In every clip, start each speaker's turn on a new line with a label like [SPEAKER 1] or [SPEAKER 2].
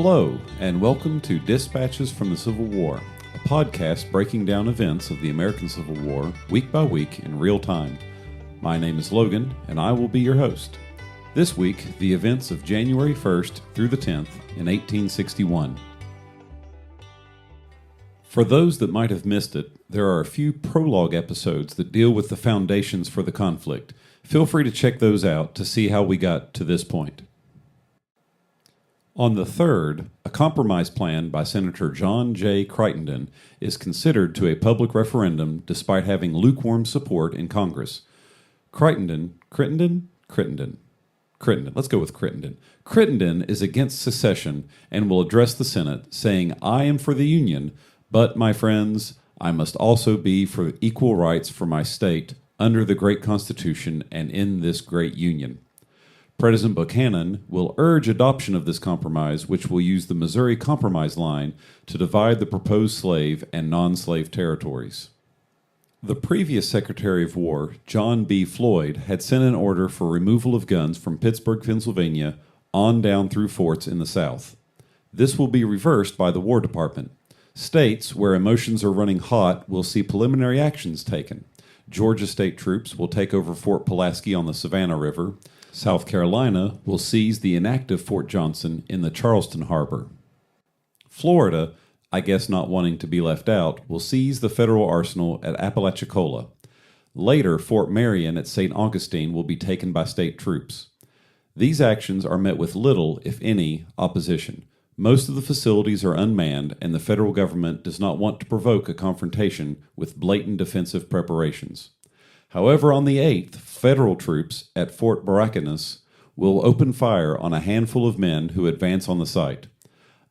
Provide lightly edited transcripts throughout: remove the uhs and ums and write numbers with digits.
[SPEAKER 1] Hello, and welcome to Dispatches from the Civil War, a podcast breaking down events of the American Civil War week by week in real time. My name is Logan, and I will be your host. This week, the events of January 1st through the 10th in 1861. For those that might have missed it, there are a few prologue episodes that deal with the foundations for the conflict. Feel free to check those out to see how we got to this point. On the 3rd, a compromise plan by Senator John J. Crittenden is considered to a public referendum despite having lukewarm support in Congress. Crittenden. Let's go with Crittenden. Crittenden is against secession and will address the Senate, saying, "I am for the Union, but, my friends, I must also be for equal rights for my state under the great Constitution and in this great Union." President Buchanan will urge adoption of this compromise, which will use the Missouri Compromise line to divide the proposed slave and non-slave territories. The previous Secretary of War, John B. Floyd, had sent an order for removal of guns from Pittsburgh, Pennsylvania, on down through forts in the South. This will be reversed by the War Department. States where emotions are running hot will see preliminary actions taken. Georgia state troops will take over Fort Pulaski on the Savannah River. South Carolina will seize the inactive Fort Johnson in the Charleston Harbor. Florida, I guess not wanting to be left out, will seize the federal arsenal at Apalachicola. Later, Fort Marion at St. Augustine will be taken by state troops. These actions are met with little, if any, opposition. Most of the facilities are unmanned, and the federal government does not want to provoke a confrontation with blatant defensive preparations. However, on the 8th, federal troops at Fort Barracanus will open fire on a handful of men who advance on the site.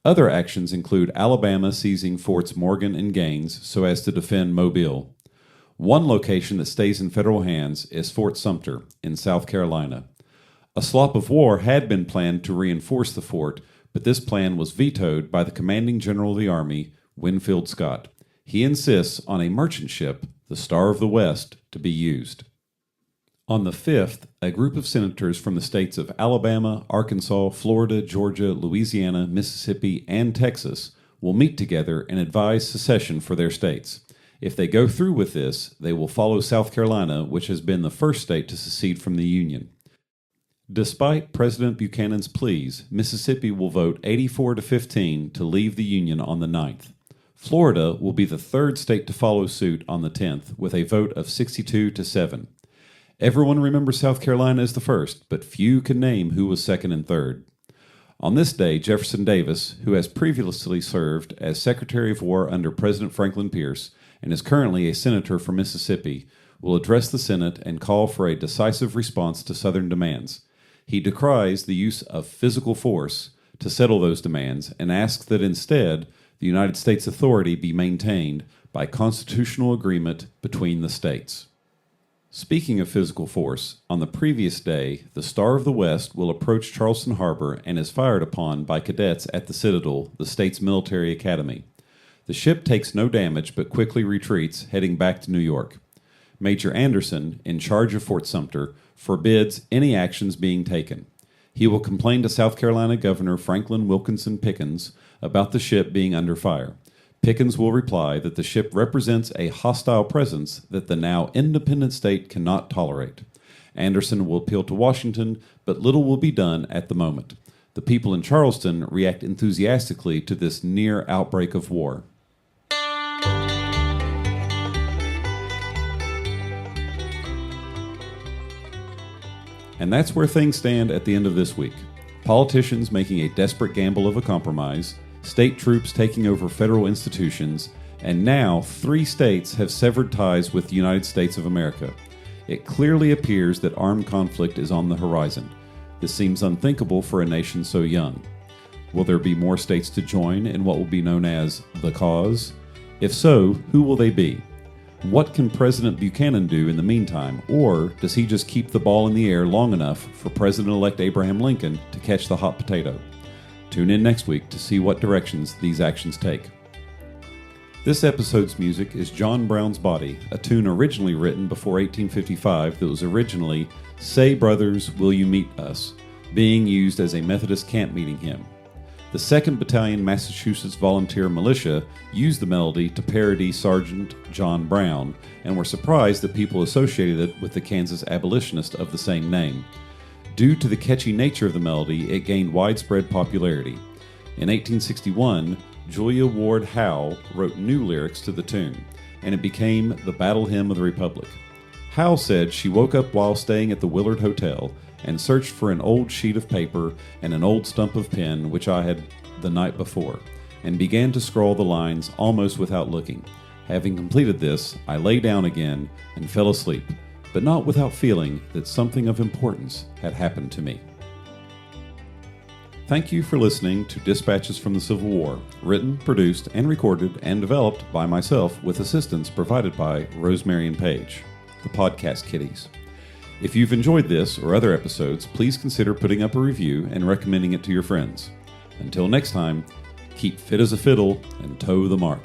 [SPEAKER 1] Other actions include Alabama seizing Forts Morgan and Gaines so as to defend Mobile. One location that stays in federal hands is Fort Sumter in South Carolina. A slop of war had been planned to reinforce the fort, but this plan was vetoed by the commanding general of the Army, Winfield Scott. He insists on a merchant ship, the Star of the West, to be used. On the 5th, a group of senators from the states of Alabama, Arkansas, Florida, Georgia, Louisiana, Mississippi, and Texas will meet together and advise secession for their states. If they go through with this, they will follow South Carolina, which has been the first state to secede from the Union. Despite President Buchanan's pleas, Mississippi will vote 84-15 to leave the Union on the 9th. Florida will be the third state to follow suit on the 10th with a vote of 62-7. Everyone remembers South Carolina as the first, but few can name who was second and third. On this day, Jefferson Davis, who has previously served as Secretary of War under President Franklin Pierce and is currently a senator from Mississippi, will address the Senate and call for a decisive response to Southern demands. He decries the use of physical force to settle those demands and asks that instead the United States authority be maintained by constitutional agreement between the states. Speaking of physical force, on the previous day, the Star of the West will approach Charleston Harbor and is fired upon by cadets at the Citadel, the state's military academy. The ship takes no damage but quickly retreats, heading back to New York. Major Anderson, in charge of Fort Sumter, forbids any actions being taken. He will complain to South Carolina Governor Franklin Wilkinson Pickens about the ship being under fire. Pickens will reply that the ship represents a hostile presence that the now independent state cannot tolerate. Anderson will appeal to Washington, but little will be done at the moment. The people in Charleston react enthusiastically to this near outbreak of war. And that's where things stand at the end of this week. Politicians making a desperate gamble of a compromise, state troops taking over federal institutions, and now 3 states have severed ties with the United States of America. It clearly appears that armed conflict is on the horizon. This seems unthinkable for a nation so young. Will there be more states to join in what will be known as the cause? If so, who will they be? What can President Buchanan do in the meantime, or does he just keep the ball in the air long enough for President-elect Abraham Lincoln to catch the hot potato? Tune in next week to see what directions these actions take. This episode's music is John Brown's Body, a tune originally written before 1855 that was originally "Say Brothers, Will You Meet Us," being used as a Methodist camp meeting hymn. The 2nd Battalion Massachusetts Volunteer Militia used the melody to parody Sergeant John Brown and were surprised that people associated it with the Kansas abolitionist of the same name. Due to the catchy nature of the melody, it gained widespread popularity. In 1861, Julia Ward Howe wrote new lyrics to the tune, and it became the Battle Hymn of the Republic. Howe said she woke up while staying at the Willard Hotel and searched for an old sheet of paper and an old stump of pen which I had the night before, and began to scrawl the lines almost without looking. Having completed this, I lay down again and fell asleep, but not without feeling that something of importance had happened to me. Thank you for listening to Dispatches from the Civil War, written, produced, and recorded and developed by myself with assistance provided by Rosemary and Paige, the podcast kitties. If you've enjoyed this or other episodes, please consider putting up a review and recommending it to your friends. Until next time, keep fit as a fiddle and toe the mark.